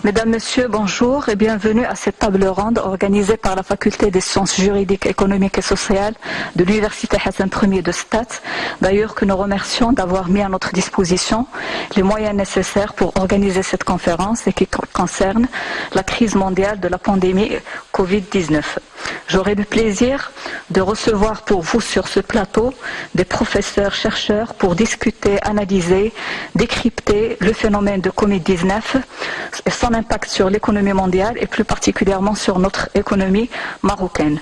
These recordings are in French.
Mesdames, Messieurs, bonjour et bienvenue à cette table ronde organisée par la Faculté des sciences juridiques, économiques et sociales de l'Université Hassan Ier de Stade. D'ailleurs que nous remercions d'avoir mis à notre disposition les moyens nécessaires pour organiser cette conférence et qui concerne la crise mondiale de la pandémie Covid-19. J'aurai le plaisir de recevoir pour vous sur ce plateau des professeurs, chercheurs pour discuter, analyser, décrypter le phénomène de Covid-19 et son impact sur l'économie mondiale et plus particulièrement sur notre économie marocaine.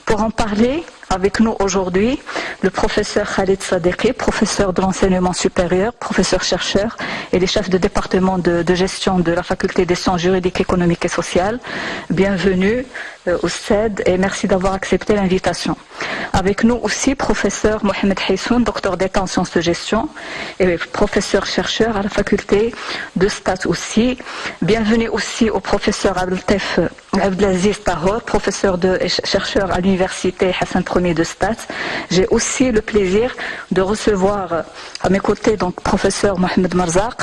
Pour en parler avec nous aujourd'hui, le professeur Khalid Sadiki, professeur de l'enseignement supérieur, professeur-chercheur et les chefs de département de gestion de la Faculté des sciences juridiques, économiques et sociales. Bienvenue au CED et merci d'avoir accepté l'invitation. Avec nous aussi, professeur Mohamed Haissoun, docteur d'État en sciences de gestion et professeur-chercheur à la Faculté de Stade aussi. Bienvenue aussi au professeur Abdelaziz Tahor, professeur chercheur à l'Université Hassan Ier de Stade. J'ai aussi le plaisir de recevoir à mes côtés donc professeur Mohamed Marzaq,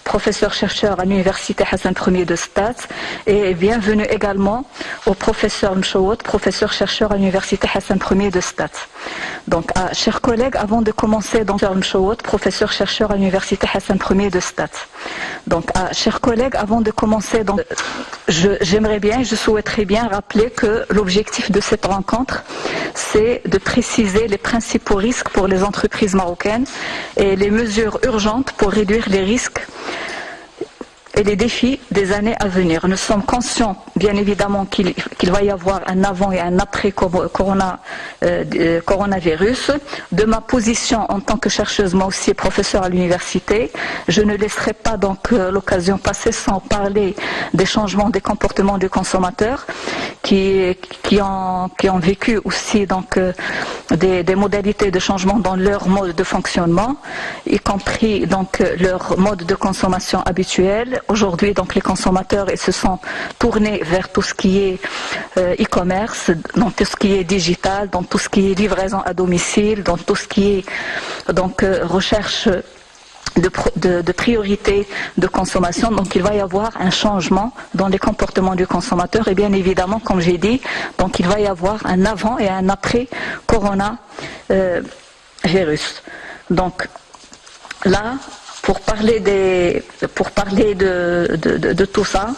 professeur-chercheur à l'Université Hassan Ier de Stade, et bienvenue également au professeur Mchouot, professeur-chercheur à l'Université Hassan Ier de Stade. Donc, chers collègues, avant de commencer, donc, Mchouot, professeur-chercheur à l'Université Hassan Ier de Stade. Donc, chers collègues, avant de commencer, donc, je souhaiterais bien rappeler que l'objectif de cette rencontre, c'est de préciser les principaux risques pour les entreprises marocaines et les mesures urgentes pour réduire les risques et les défis des années à venir. Nous sommes conscients, bien évidemment, qu'il va y avoir un avant et un après coronavirus. De ma position en tant que chercheuse, moi aussi professeure à l'université, je ne laisserai pas donc l'occasion passer sans parler des changements des comportements du consommateur qui ont vécu aussi donc des modalités de changement dans leur mode de fonctionnement, y compris donc leur mode de consommation habituel. Aujourd'hui, donc, les consommateurs se sont tournés vers tout ce qui est e-commerce, dans tout ce qui est digital, dans tout ce qui est livraison à domicile, dans tout ce qui est donc recherche de priorité de consommation. Donc il va y avoir un changement dans les comportements du consommateur et bien évidemment, comme j'ai dit, donc il va y avoir un avant et un après coronavirus. Donc là, pour parler de tout ça,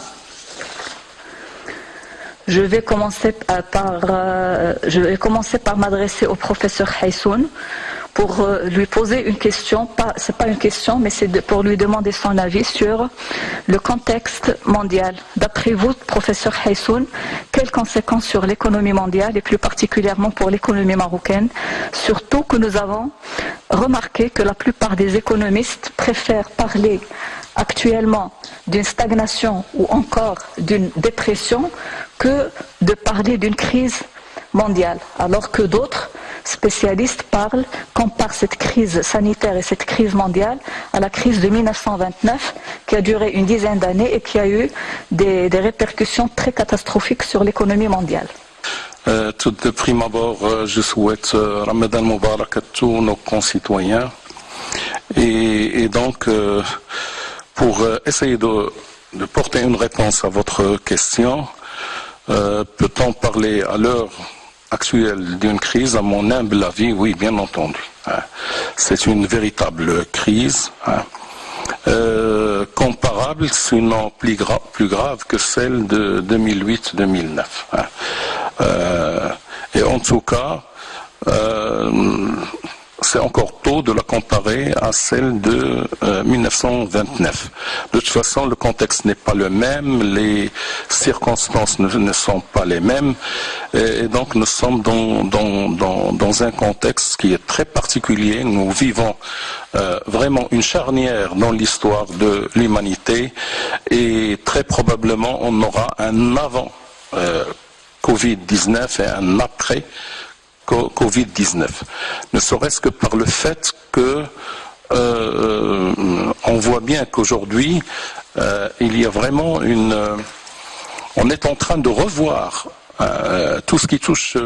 je vais commencer par m'adresser au professeur Haissoun pour lui poser une question. C'est pas une question, mais c'est pour lui demander son avis sur le contexte mondial. D'après vous, professeur Haissoun, quelles conséquences sur l'économie mondiale et plus particulièrement pour l'économie marocaine, surtout que nous avons remarqué que la plupart des économistes préfèrent parler actuellement d'une stagnation ou encore d'une dépression que de parler d'une crise mondiale, alors que d'autres spécialistes comparent cette crise sanitaire et cette crise mondiale à la crise de 1929 qui a duré une dizaine d'années et qui a eu des répercussions très catastrophiques sur l'économie mondiale. Tout de prime abord, je souhaite Ramadan Mubarak à tous nos concitoyens et donc pour essayer de porter une réponse à votre question, peut-on parler à l'heure actuelle d'une crise? À mon humble avis, oui, bien entendu. C'est une véritable crise, comparable, sinon plus grave que celle de 2008-2009. Et en tout cas, c'est encore tôt de la comparer à celle de 1929. De toute façon, le contexte n'est pas le même, les circonstances ne sont pas les mêmes, et donc nous sommes dans un contexte qui est très particulier. Nous vivons vraiment une charnière dans l'histoire de l'humanité, et très probablement on aura un avant Covid-19 et un après Covid-19, ne serait-ce que par le fait que on voit bien qu'aujourd'hui il y a vraiment on est en train de revoir tout ce qui touche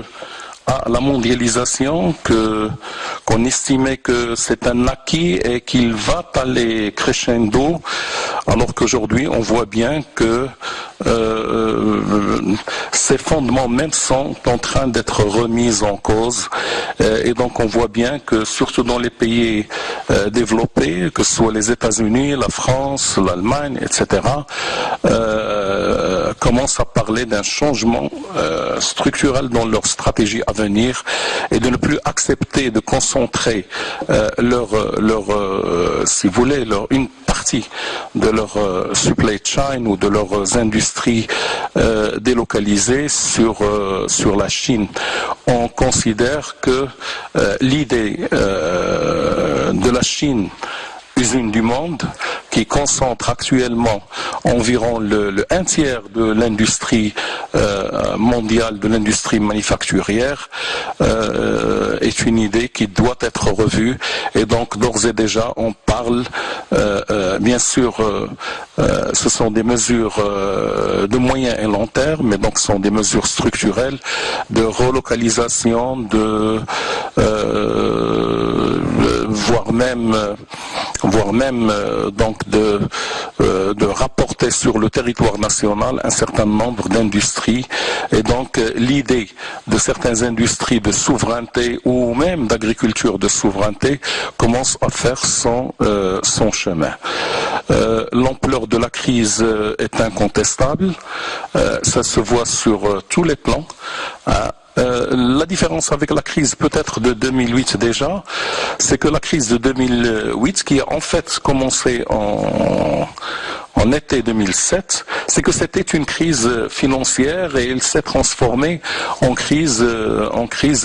à la mondialisation, qu'on estimait que c'est un acquis et qu'il va aller crescendo. alors qu'aujourd'hui on voit bien que ces fondements même sont en train d'être remis en cause, et donc on voit bien que surtout dans les pays développés, que ce soit les États-Unis, la France, l'Allemagne, etc., commencent à parler d'un changement structurel dans leur stratégie à venir et de ne plus accepter de concentrer si vous voulez, une partie de leur supply chain ou de leurs industries délocalisées sur la Chine. On considère que l'idée de la Chine, usine du monde, qui concentre actuellement environ un tiers de l'industrie mondiale, de l'industrie manufacturière, est une idée qui doit être revue. Et donc d'ores et déjà on parle, bien sûr, ce sont des mesures de moyen et long terme, mais donc ce sont des mesures structurelles de relocalisation, voire même donc de rapporter sur le territoire national un certain nombre d'industries. Et donc l'idée de certaines industries de souveraineté ou même d'agriculture de souveraineté commence à faire son chemin. L'ampleur de la crise est incontestable, ça se voit sur tous les plans. La différence avec la crise peut-être de 2008 déjà, c'est que la crise de 2008, qui a en fait commencé en été 2007, c'est que c'était une crise financière et elle s'est transformée en crise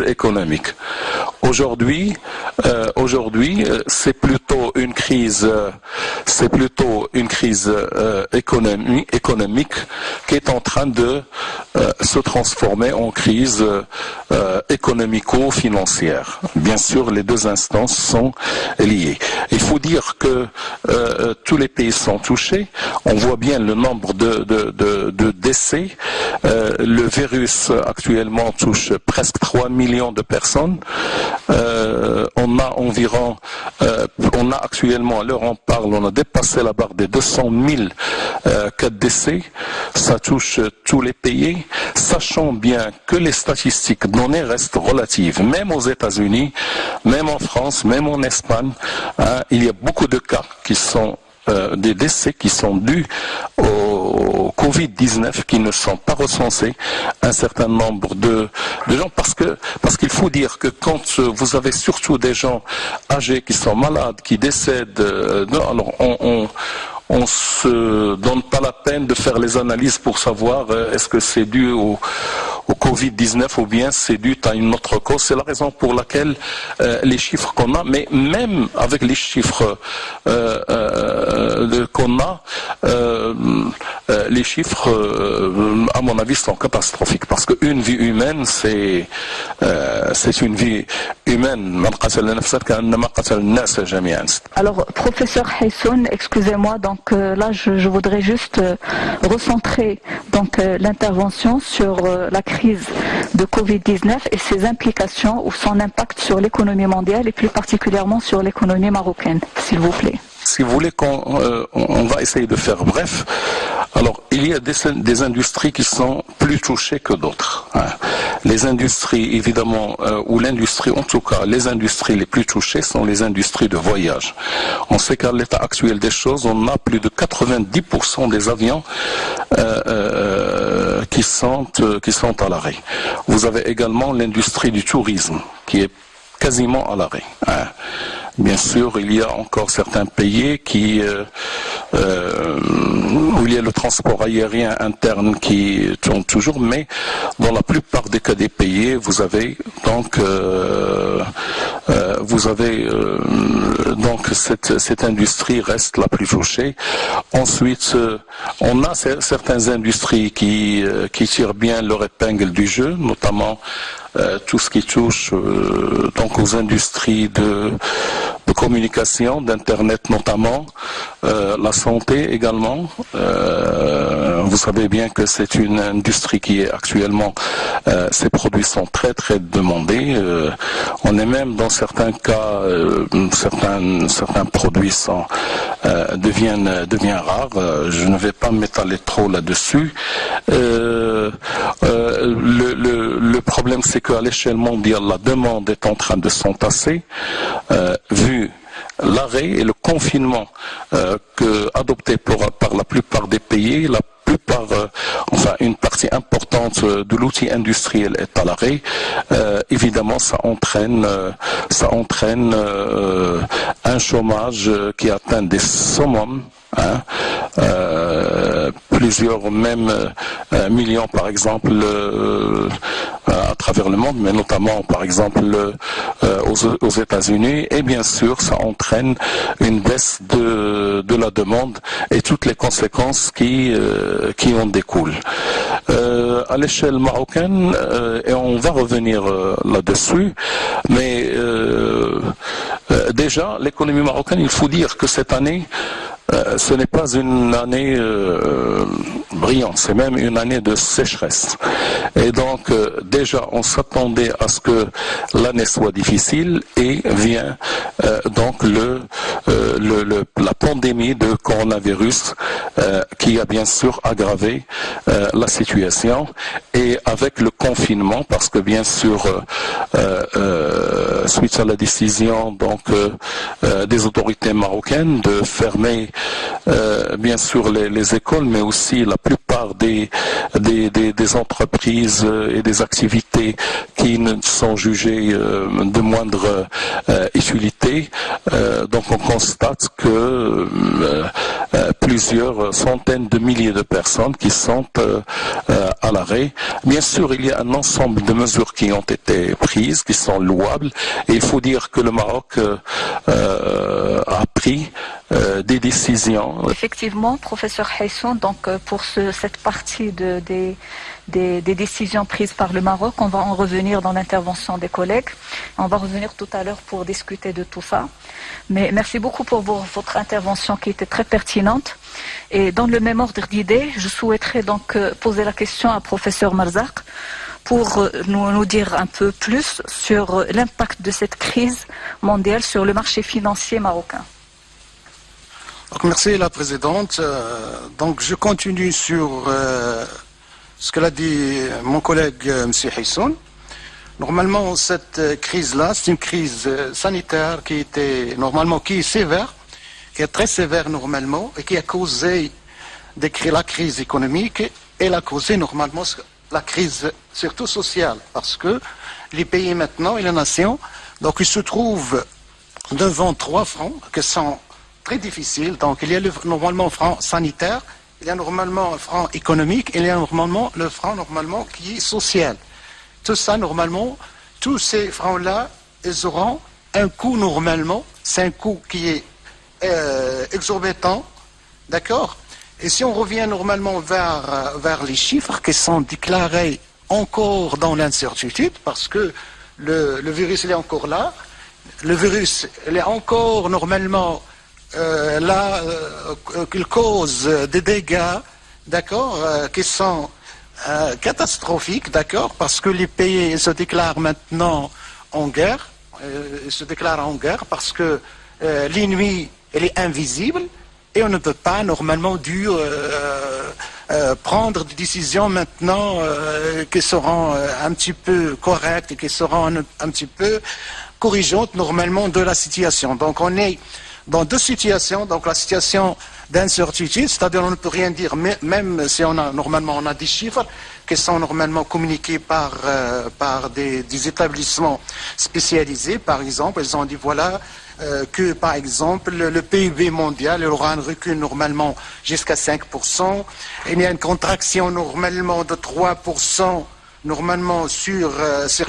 économique. Aujourd'hui, c'est plutôt une crise économique qui est en train de se transformer en crise économico-financière. Bien sûr, les deux instances sont liées. Il faut dire que tous les pays sont touchés. On voit bien le nombre de décès. Le virus actuellement touche presque 3 millions de personnes. On a actuellement, à l'heure où on parle, on a dépassé la barre des 200 000 cas de décès. Ça touche tous les pays, sachant bien que les statistiques données restent relatives. Même aux États-Unis, même en France, même en Espagne, il y a beaucoup de cas qui sont des décès qui sont dus au Covid-19 qui ne sont pas recensés, un certain nombre de gens, parce qu'il faut dire que quand vous avez surtout des gens âgés qui sont malades, qui décèdent, alors on se donne pas la peine de faire les analyses pour savoir est-ce que c'est dû au Covid-19 ou bien c'est dû à une autre cause. C'est la raison pour laquelle les chiffres qu'on a, mais même avec les chiffres qu'on a, les chiffres, à mon avis, sont catastrophiques, parce qu'une vie humaine, c'est une vie humaine. Alors, professeur Hayssoun, excusez-moi, donc là, je voudrais juste recentrer l'intervention sur la crise de Covid-19 et ses implications ou son impact sur l'économie mondiale et plus particulièrement sur l'économie marocaine, s'il vous plaît. Si vous voulez on va essayer de faire bref. Alors, il y a des industries qui sont plus touchées que d'autres. Les industries, évidemment, ou l'industrie, en tout cas, les industries les plus touchées sont les industries de voyage. On sait qu'à l'état actuel des choses, on a plus de 90% des avions qui sont à l'arrêt. Vous avez également l'industrie du tourisme qui est quasiment à l'arrêt. Bien sûr, il y a encore certains pays où il y a le transport aérien interne qui tourne toujours, mais dans la plupart des cas des pays, vous avez donc cette industrie reste la plus touchée. Ensuite, on a certaines industries qui tirent bien leur épingle du jeu, notamment tout ce qui touche donc aux industries de communication, d'Internet notamment, la santé également. Vous savez bien que c'est une industrie qui est actuellement, ces produits sont très très demandés. On est même dans certains cas, certains produits deviennent rares. Je ne vais pas m'étaler trop là-dessus. Le problème, c'est qu'à l'échelle mondiale, la demande est en train de s'entasser, vu l'arrêt et le confinement adopté par la plupart des pays. Une partie importante de l'outil industriel est à l'arrêt. Évidemment, ça entraîne un chômage qui atteint des summums. Plusieurs même millions par exemple à travers le monde, mais notamment par exemple aux États-Unis, et bien sûr ça entraîne une baisse de la demande et toutes les conséquences qui en découlent. À l'échelle marocaine, et on va revenir là-dessus, mais déjà l'économie marocaine, il faut dire que cette année, ce n'est pas une année brillante, c'est même une année de sécheresse. Et donc déjà on s'attendait à ce que l'année soit difficile et vient donc la pandémie de coronavirus qui a bien sûr aggravé la situation, et avec le confinement, parce que bien sûr suite à la décision donc des autorités marocaines de fermer bien sûr les écoles, mais aussi la plupart des entreprises et des activités qui ne sont jugées de moindre utilité. Donc on constate que plusieurs centaines de milliers de personnes qui sont à l'arrêt. Bien sûr, il y a un ensemble de mesures qui ont été prises, qui sont louables, et il faut dire que le Maroc a pris des décisions. Effectivement, professeur Haissoun, donc pour cette partie des décisions prises par le Maroc, on va en revenir dans l'intervention des collègues. On va revenir tout à l'heure pour discuter de tout ça. Mais merci beaucoup pour votre intervention qui était très pertinente. Et dans le même ordre d'idées, je souhaiterais donc poser la question à professeur Marzak pour nous dire un peu plus sur l'impact de cette crise mondiale sur le marché financier marocain. Donc, merci la présidente. Donc je continue sur ce que l'a dit mon collègue M. Haissoun. Normalement, cette crise-là, c'est une crise sanitaire qui est sévère, qui est très sévère normalement, et qui a causé la crise économique, et elle a causé normalement la crise surtout sociale, parce que les pays maintenant et les nations, donc ils se trouvent devant trois fronts qui sont très difficile. Donc il y a normalement le front sanitaire, il y a normalement le front économique, et il y a normalement le front qui est social. Tout ça normalement, tous ces fronts-là, ils auront un coût normalement, c'est un coût qui est exorbitant, d'accord? Et si on revient normalement vers les chiffres qui sont déclarés encore dans l'incertitude, parce que le virus il est encore là, le virus il est encore normalement qu'il cause des dégâts, d'accord, qui sont catastrophiques, d'accord, parce que les pays se déclarent maintenant en guerre, parce que l'ennemi elle est invisible et on ne peut pas normalement prendre des décisions maintenant qui seront un petit peu correctes et qui seront un petit peu corrigeantes normalement de la situation. Donc on est dans deux situations, donc la situation d'incertitude, c'est-à-dire on ne peut rien dire, même si on a des chiffres qui sont normalement communiqués par des établissements spécialisés, par exemple, ils ont dit voilà que par exemple le PIB mondial il aura un recul normalement jusqu'à 5%, il y a une contraction normalement de 3% normalement sur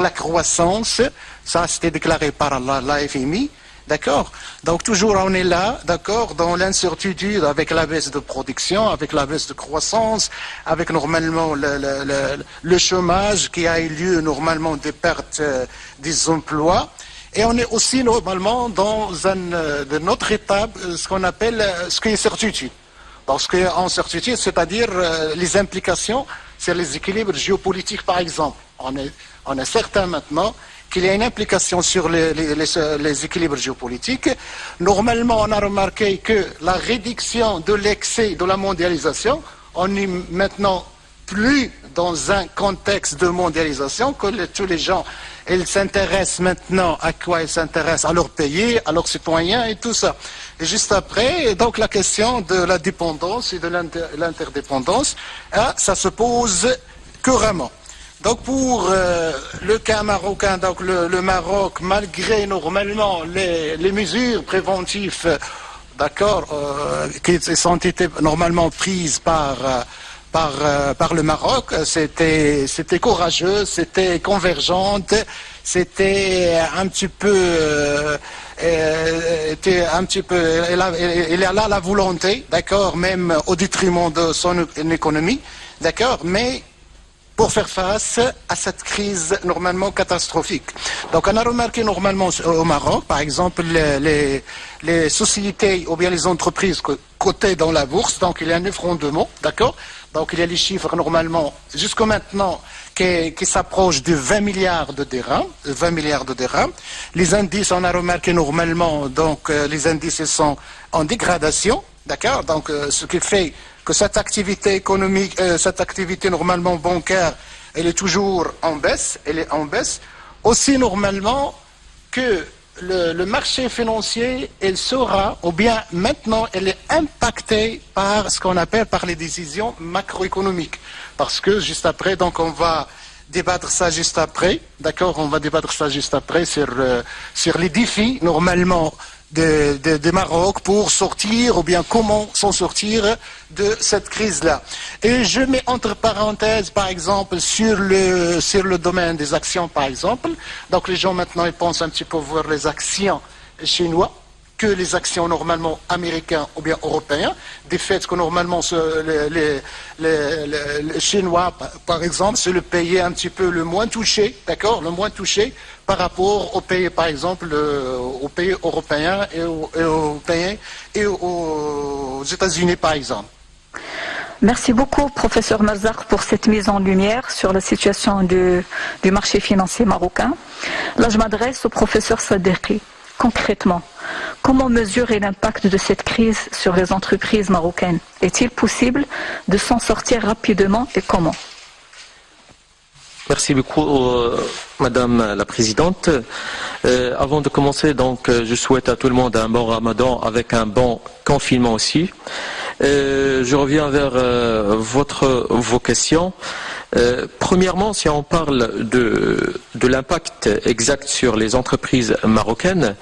la croissance, ça c'était déclaré par la FMI. D'accord? Donc toujours on est là, d'accord, dans l'incertitude avec la baisse de production, avec la baisse de croissance, avec normalement le chômage qui a eu lieu, normalement des pertes des emplois. Et on est aussi normalement dans une autre étape, ce qu'on appelle ce qui est certitude. Parce qu'en certitude, c'est-à-dire les implications sur les équilibres géopolitiques, par exemple. On est certain maintenant qu'il y a une implication sur les équilibres géopolitiques. Normalement, on a remarqué que la réduction de l'excès de la mondialisation, on est maintenant plus dans un contexte de mondialisation, que tous les gens, ils s'intéressent maintenant à quoi ils s'intéressent, à leur pays, à leurs citoyens et tout ça. Et juste après, donc la question de la dépendance et de l'interdépendance, ça se pose couramment. Donc pour le cas marocain, donc le Maroc, malgré normalement les mesures préventives, d'accord, qui ont été normalement prises par le Maroc, c'était courageux, c'était convergente, c'était un petit peu, il a là la volonté, d'accord, même au détriment de son économie, d'accord, mais pour faire face à cette crise normalement catastrophique. Donc on a remarqué normalement au Maroc, par exemple, les sociétés ou bien les entreprises cotées dans la bourse, donc il y a un effondrement, d'accord. Donc il y a les chiffres normalement jusqu'à maintenant qui s'approchent de 20 milliards de dirhams. Les indices, on a remarqué normalement, donc les indices sont en dégradation, d'accord. Donc ce qui fait que cette activité économique, cette activité normalement bancaire, elle est toujours en baisse, Aussi normalement que le marché financier, il sera, ou bien maintenant, elle est impactée par ce qu'on appelle par les décisions macroéconomiques. Parce que juste après, donc on va débattre ça juste après, d'accord, on va débattre ça juste après sur les défis normalement de Maroc pour sortir, ou bien comment s'en sortir de cette crise-là. Et je mets entre parenthèses, par exemple, sur le domaine des actions, par exemple. Donc les gens maintenant, ils pensent un petit peu voir les actions chinois que les actions normalement américaines ou bien européens, des faits que normalement les Chinois, par exemple, c'est le pays un petit peu le moins touché, d'accord, le moins touché par rapport aux pays, par exemple, aux pays européens et aux États-Unis, par exemple. Merci beaucoup, professeur Marzaq, pour cette mise en lumière sur la situation du marché financier marocain. Là, je m'adresse au professeur Sadeghi. Concrètement, comment mesurer l'impact de cette crise sur les entreprises marocaines? Est-il possible de s'en sortir rapidement et comment? Merci beaucoup, Madame la Présidente. Avant de commencer, donc, je souhaite à tout le monde un bon Ramadan avec un bon confinement aussi. Je reviens vers vos questions. Premièrement, si on parle de l'impact exact sur les entreprises marocaines,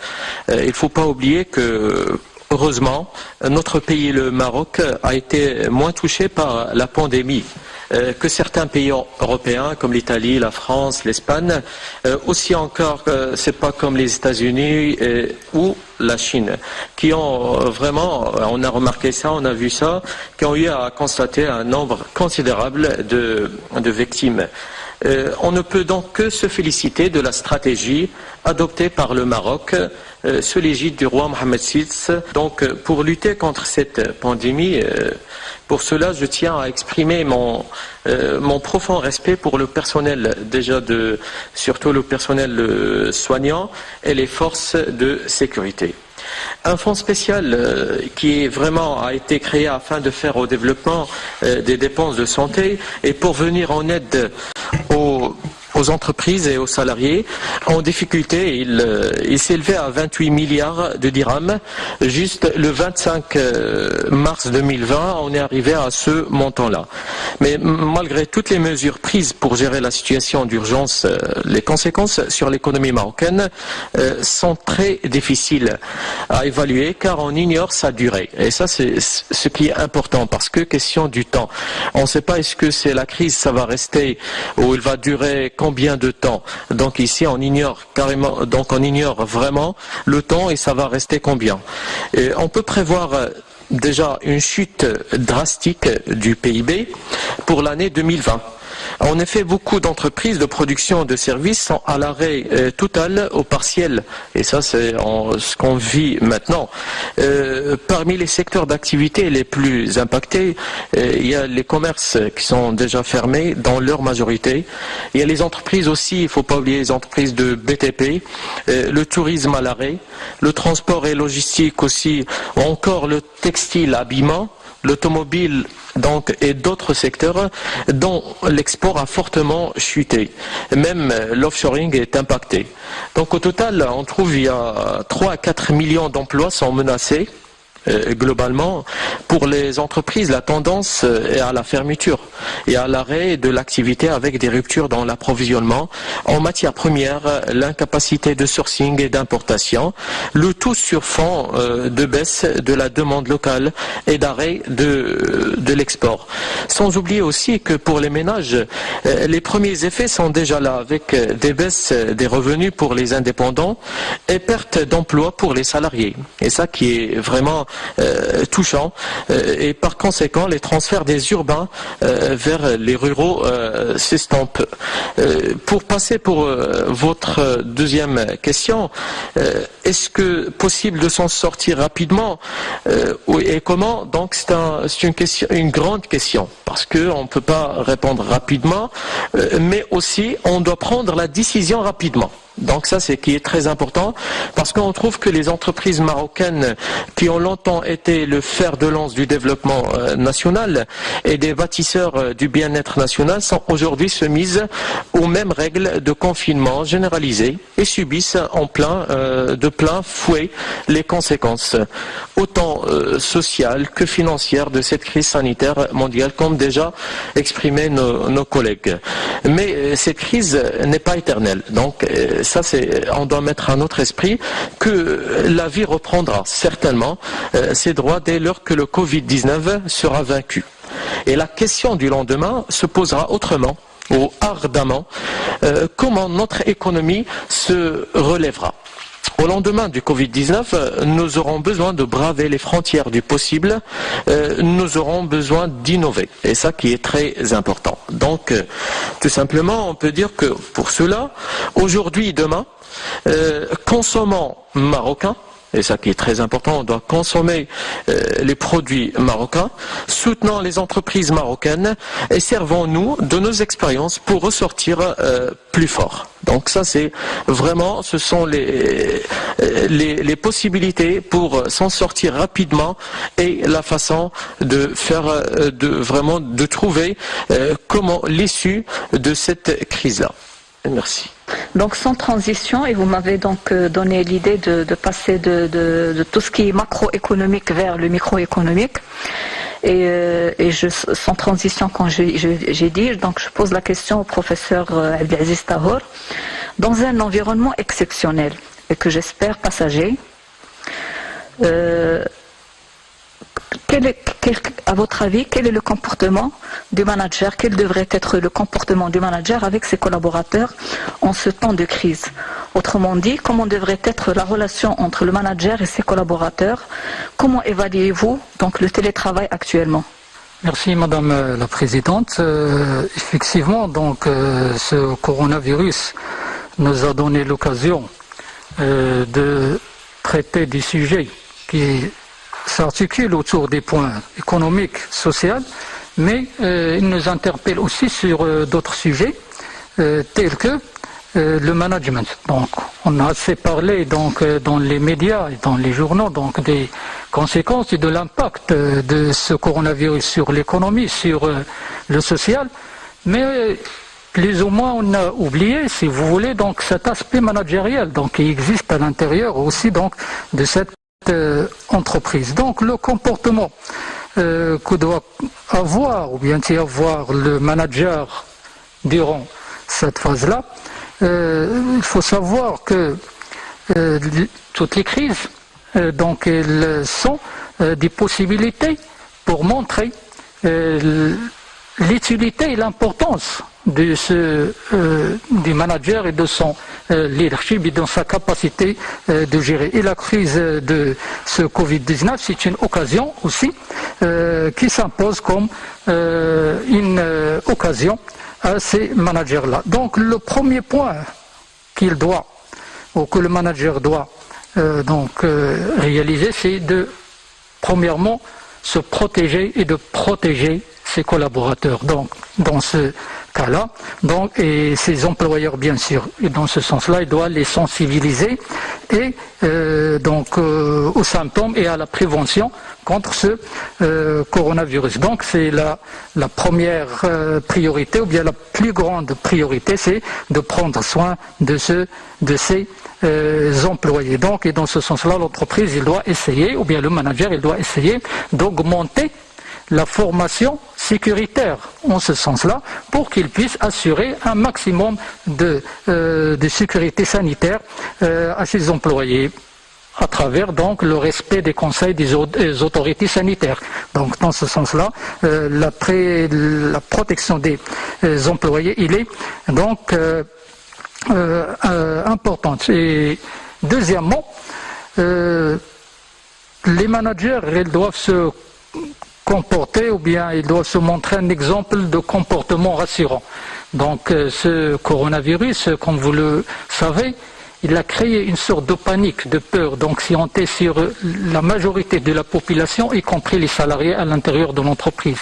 il ne faut pas oublier que, heureusement, notre pays, le Maroc, a été moins touché par la pandémie que certains pays européens comme l'Italie, la France, l'Espagne. Aussi encore, c'est pas comme les États-Unis ou la Chine, qui ont vraiment, on a remarqué ça, on a vu ça, qui ont eu à constater un nombre considérable de victimes. On ne peut donc que se féliciter de la stratégie adoptée par le Maroc sous l'égide du roi Mohamed VI. Donc, pour lutter contre cette pandémie, pour cela, je tiens à exprimer mon profond respect pour le personnel, surtout le personnel soignant et les forces de sécurité. Un fonds spécial qui a été créé afin de faire au développement des dépenses de santé et pour venir en aide aux entreprises et aux salariés en difficulté. Il s'élevait à 28 milliards de dirhams. Juste le 25 mars 2020, on est arrivé à ce montant-là. Mais malgré toutes les mesures prises pour gérer la situation d'urgence, les conséquences sur l'économie marocaine sont très difficiles à évaluer car on ignore sa durée. Et ça, c'est ce qui est important parce que question du temps. On ne sait pas est-ce que c'est la crise, ça va rester ou il va durer combien de temps. Donc ici, on ignore carrément, donc on ignore vraiment le temps et ça va rester combien. Et on peut prévoir déjà une chute drastique du PIB pour l'année 2020. En effet, beaucoup d'entreprises de production de services sont à l'arrêt total ou partiel. Et ça, c'est ce qu'on vit maintenant. Parmi les secteurs d'activité les plus impactés, il y a les commerces qui sont déjà fermés dans leur majorité. Il y a les entreprises aussi, il ne faut pas oublier les entreprises de BTP, le tourisme à l'arrêt, le transport et logistique aussi, ou encore le textile, habillement, l'automobile donc, et d'autres secteurs dont l'export a fortement chuté. Même l'offshoring est impacté. Donc au total, on trouve il y a 3 à 4 millions d'emplois sont menacés. Globalement, pour les entreprises, la tendance est à la fermeture et à l'arrêt de l'activité avec des ruptures dans l'approvisionnement en matières premières, l'incapacité de sourcing et d'importation, le tout sur fond de baisse de la demande locale et d'arrêt de l'export. Sans oublier aussi que pour les ménages, les premiers effets sont déjà là avec des baisses des revenus pour les indépendants et perte d'emplois pour les salariés. Et ça qui est vraiment touchant et par conséquent les transferts des urbains vers les ruraux s'estompent. Pour passer pour votre deuxième question, est-ce que possible de s'en sortir rapidement et comment? Donc c'est une grande question parce qu'on ne peut pas répondre rapidement, mais aussi on doit prendre la décision rapidement. Donc ça, c'est qui est très important parce qu'on trouve que les entreprises marocaines qui ont longtemps été le fer de lance du développement national et des bâtisseurs du bien-être national sont aujourd'hui soumises aux mêmes règles de confinement généralisé et subissent de plein fouet les conséquences autant sociales que financières de cette crise sanitaire mondiale, comme déjà exprimé nos collègues. Mais cette crise n'est pas éternelle. Donc ça, on doit mettre à notre esprit que la vie reprendra certainement ses droits dès lors que le Covid-19 sera vaincu. Et la question du lendemain se posera autrement ou ardemment, comment notre économie se relèvera. Au lendemain du Covid-19, nous aurons besoin de braver les frontières du possible, nous aurons besoin d'innover, et ça qui est très important. Donc, tout simplement, on peut dire que pour cela, aujourd'hui et demain, consommons marocains, et ça qui est très important, on doit consommer les produits marocains, soutenons les entreprises marocaines et servons-nous de nos expériences pour ressortir plus fort. Donc ça c'est vraiment, ce sont les possibilités pour s'en sortir rapidement et la façon de faire, de trouver comment l'issue de cette crise-là. Merci. Donc sans transition, et vous m'avez donc donné l'idée de passer de tout ce qui est macroéconomique vers le microéconomique. Et sans transition, quand j'ai dit, donc je pose la question au professeur Abdelaziz Tahour. Dans un environnement exceptionnel, et que j'espère passager, à votre avis, quel est le comportement du manager? Quel devrait être le comportement du manager avec ses collaborateurs en ce temps de crise? Autrement dit, comment devrait être la relation entre le manager et ses collaborateurs? Comment évaluez-vous donc le télétravail actuellement? Merci Madame la Présidente. Effectivement, donc ce coronavirus nous a donné l'occasion de traiter des sujets qui s'articule autour des points économiques, sociaux, mais il nous interpelle aussi sur d'autres sujets tels que le management. Donc, on a assez parlé donc dans les médias et dans les journaux donc des conséquences et de l'impact de ce coronavirus sur l'économie, sur le social, mais plus ou moins on a oublié, si vous voulez, donc cet aspect managériel donc qui existe à l'intérieur aussi donc de cette entreprise. Donc le comportement que doit avoir ou bien avoir le manager durant cette phase-là, il faut savoir que toutes les crises donc elles sont des possibilités pour montrer l'utilité et l'importance du manager et de son leadership et de sa capacité de gérer. Et la crise de ce Covid-19, c'est une occasion aussi qui s'impose comme une occasion à ces managers-là. Donc le premier point qu'il doit, ou que le manager doit réaliser, c'est de, premièrement, se protéger et de protéger ses collaborateurs. Donc, dans ce cas-là, et ses employeurs, bien sûr. Et dans ce sens-là, il doit les sensibiliser et aux symptômes et à la prévention contre ce coronavirus. Donc, c'est la première priorité, ou bien la plus grande priorité, c'est de prendre soin de ces employés. Donc, et dans ce sens-là, l'entreprise, il doit essayer, ou bien le manager, il doit essayer d'augmenter la formation sécuritaire en ce sens-là pour qu'ils puissent assurer un maximum de sécurité sanitaire à ses employés à travers donc le respect des conseils des autorités sanitaires. Donc dans ce sens-là, la protection des employés, il est donc importante. Et deuxièmement, les managers, ils doivent se comporter, ou bien ils doivent se montrer un exemple de comportement rassurant. Donc ce coronavirus, comme vous le savez, il a créé une sorte de panique, de peur, d'anxiété sur la majorité de la population, y compris les salariés à l'intérieur de l'entreprise.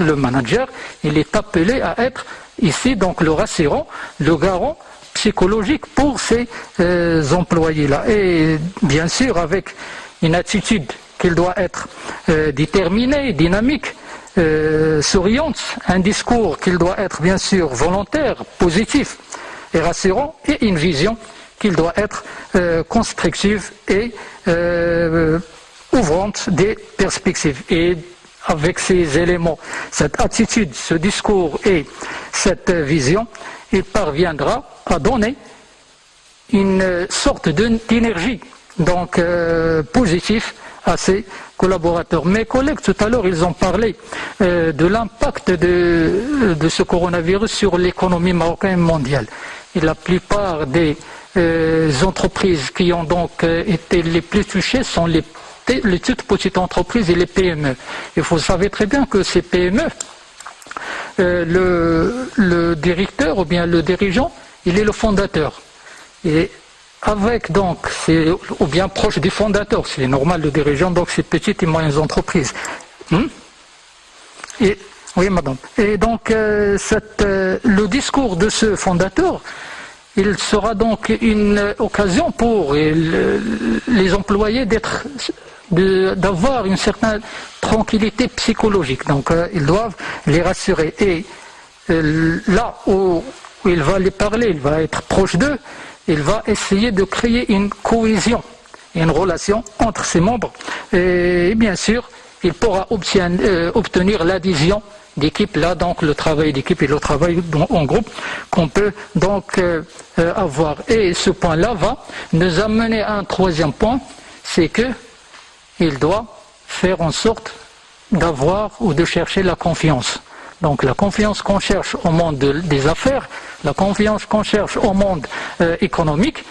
Le manager, il est appelé à être ici donc le rassurant, le garant psychologique pour ces employés-là. Et bien sûr avec une attitude qu'il doit être déterminée, dynamique, souriante, un discours qu'il doit être bien sûr volontaire, positif et rassurant, et une vision qu'il doit être constructive et ouvrante des perspectives. Et avec ces éléments, cette attitude, ce discours et cette vision, il parviendra à donner une sorte d'énergie donc positive à ses collaborateurs. Mes collègues tout à l'heure, ils ont parlé de l'impact de ce coronavirus sur l'économie marocaine mondiale. Et la plupart des entreprises qui ont donc été les plus touchées sont les toutes petites entreprises et les PME. Et vous savez très bien que ces PME, le directeur ou bien le dirigeant, il est le fondateur. Et avec donc, ou bien proche du fondateur, c'est normal, le dirigeant, donc c'est petites et moyennes entreprises. Et, oui, madame. Et donc, le discours de ce fondateur, il sera donc une occasion pour les employés d'avoir une certaine tranquillité psychologique. Donc ils doivent les rassurer. Et là où il va les parler, il va être proche d'eux, il va essayer de créer une cohésion, une relation entre ses membres. Et bien sûr, il pourra obtenir l'adhésion d'équipe, là donc le travail d'équipe et le travail en groupe qu'on peut donc avoir. Et ce point-là va nous amener à un troisième point, c'est que il doit faire en sorte d'avoir ou de chercher la confiance. Donc la confiance qu'on cherche au monde des affaires, la confiance qu'on cherche au monde économique,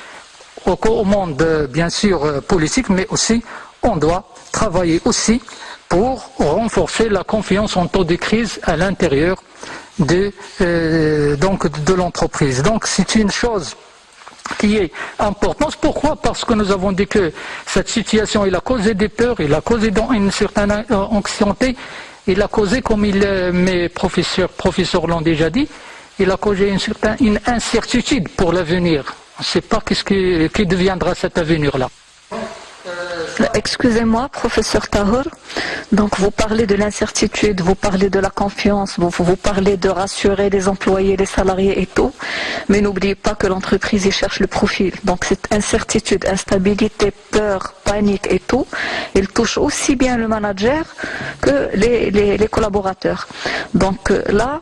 au monde bien sûr politique, mais aussi on doit travailler aussi pour renforcer la confiance en temps de crise à l'intérieur de l'entreprise. Donc c'est une chose qui est importante. Pourquoi? Parce que nous avons dit que cette situation, il a causé des peurs, il a causé une certaine anxiété, il a causé, comme mes professeurs l'ont déjà dit, il a causé une incertitude pour l'avenir. On ne sait pas qui deviendra cet avenir-là. Excusez-moi, professeur Tahour. Donc vous parlez de l'incertitude, vous parlez de la confiance, vous parlez de rassurer les employés, les salariés et tout. Mais n'oubliez pas que l'entreprise y cherche le profil. Donc cette incertitude, instabilité, peur, panique et tout, il touche aussi bien le manager que les collaborateurs. Donc là,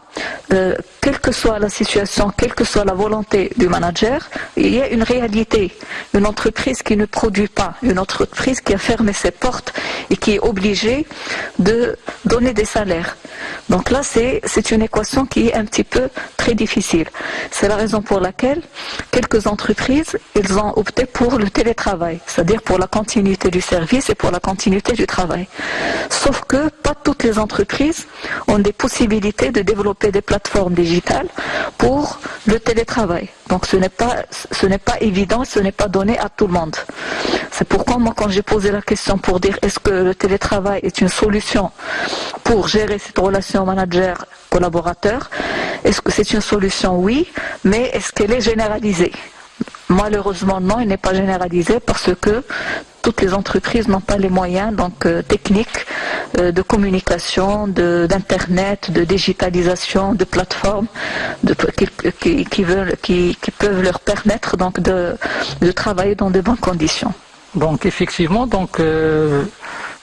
quelle que soit la situation, quelle que soit la volonté du manager, il y a une réalité. Une entreprise qui ne produit pas, une entreprise qui a fermé ses portes et qui est obligée de donner des salaires. Donc là, c'est une équation qui est un petit peu très difficile. C'est la raison pour laquelle quelques entreprises, ils ont opté pour le télétravail, c'est-à-dire pour la continuité du service et pour la continuité du travail. Sauf que pas toutes les entreprises ont des possibilités de développer des plateformes digitales pour le télétravail. Donc ce n'est pas évident, ce n'est pas donné à tout le monde. C'est pourquoi moi, quand j'ai posé la question pour dire est-ce que le télétravail est une solution pour gérer cette relation manager-collaborateur, est-ce que c'est une solution? Oui, mais est-ce qu'elle est généralisée? Malheureusement non, elle n'est pas généralisée parce que toutes les entreprises n'ont pas les moyens techniques de communication, d'internet, de digitalisation, de plateformes qui peuvent leur permettre de travailler dans de bonnes conditions. Donc effectivement,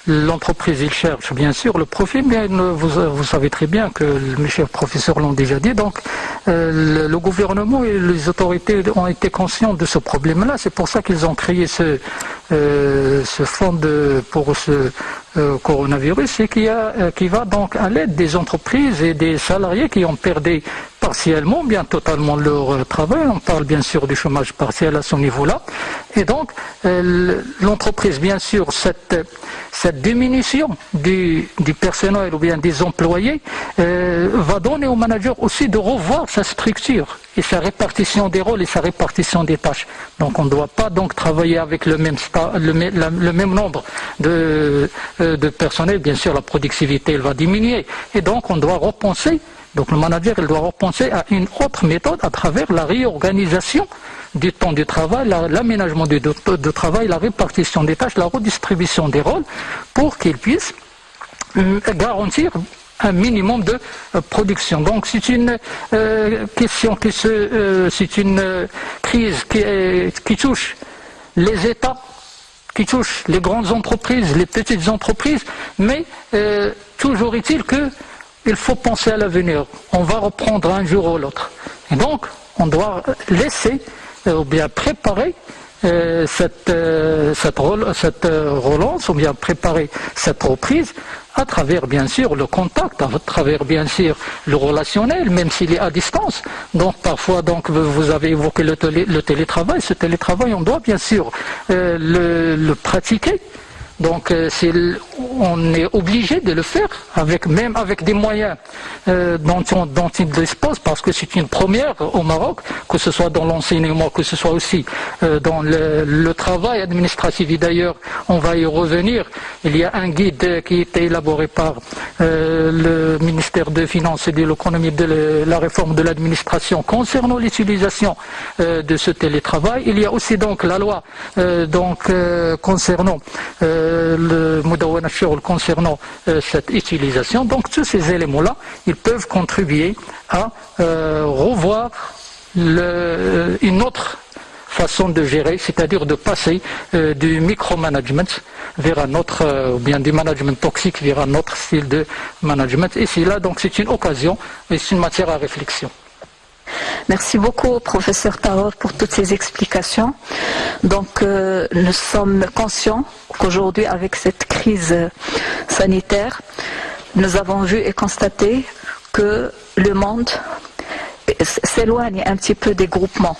l'entreprise, il cherche bien sûr le profil, mais vous savez très bien que mes chers professeurs l'ont déjà dit, donc le gouvernement et les autorités ont été conscients de ce problème-là. C'est pour ça qu'ils ont créé ce fonds pour ce coronavirus et qui va donc à l'aide des entreprises et des salariés qui ont perdu partiellement, bien totalement leur travail. On parle bien sûr du chômage partiel à ce niveau-là. Et donc l'entreprise, bien sûr, cette diminution du personnel ou bien des employés va donner au manager aussi de revoir sa structure et sa répartition des rôles et sa répartition des tâches. Donc on ne doit pas travailler avec le même nombre de personnel. Bien sûr, la productivité elle va diminuer. Et donc on doit repenser. Donc le manager il doit repenser à une autre méthode à travers la réorganisation du temps de travail, l'aménagement du temps de travail, la répartition des tâches, la redistribution des rôles pour qu'il puisse garantir un minimum de production. Donc c'est une question c'est une crise qui touche les États, qui touche les grandes entreprises, les petites entreprises, mais toujours est-il qu'il faut penser à l'avenir. On va reprendre un jour ou l'autre. Et donc, on doit laisser ou bien préparer cette relance ou bien préparer cette reprise à travers bien sûr le contact, à travers bien sûr le relationnel, même s'il est à distance. Donc parfois vous avez évoqué le télétravail. Ce télétravail, on doit bien sûr le pratiquer. Donc on est obligé de le faire, même avec des moyens dont il dispose, parce que c'est une première au Maroc, que ce soit dans l'enseignement, que ce soit aussi dans le travail administratif. Et d'ailleurs, on va y revenir. Il y a un guide qui a été élaboré par le ministère des Finances et de l'économie, de la réforme de l'administration concernant l'utilisation de ce télétravail. Il y a aussi donc la loi concernant le Moudawana Shurul concernant cette utilisation. Donc tous ces éléments-là, ils peuvent contribuer à revoir une autre façon de gérer, c'est-à-dire de passer du micromanagement vers un autre, ou bien du management toxique vers un autre style de management. Et c'est là, donc c'est une occasion et c'est une matière à réflexion. Merci beaucoup, professeur Tahour, pour toutes ces explications. Donc, nous sommes conscients qu'aujourd'hui, avec cette crise sanitaire, nous avons vu et constaté que le monde s'éloigne un petit peu des groupements.